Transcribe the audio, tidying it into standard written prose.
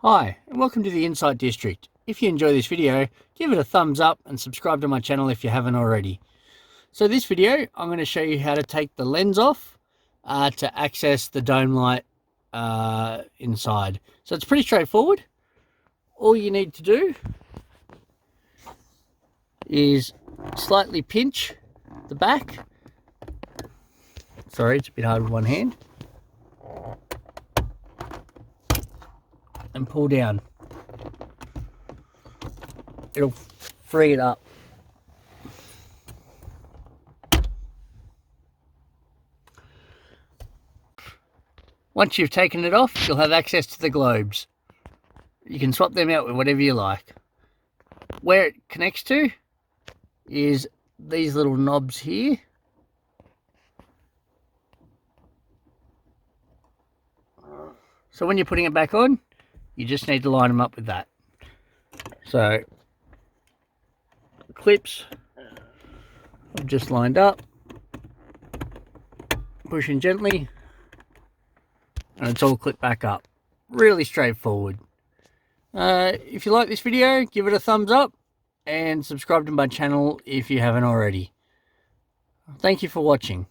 Hi, and welcome to the Insight District. If you enjoy this video, give it a thumbs up and subscribe to my channel if you haven't already. So this video, I'm going to show you how to take the lens off to access the dome light inside. So it's pretty straightforward. All you need to do is slightly pinch the back. Sorry, it's a bit hard with one hand. And pull down. It'll free it up. Once you've taken it off, you'll have access to the globes. You can swap them out with whatever you like. Where it connects to is these little knobs here. So when you're putting it back on, you just need to line them up with that. So the clips are just lined up, pushing gently, and it's all clipped back up. Really straightforward. If you like this video, give it a thumbs up and subscribe to my channel if you haven't already. Thank you for watching.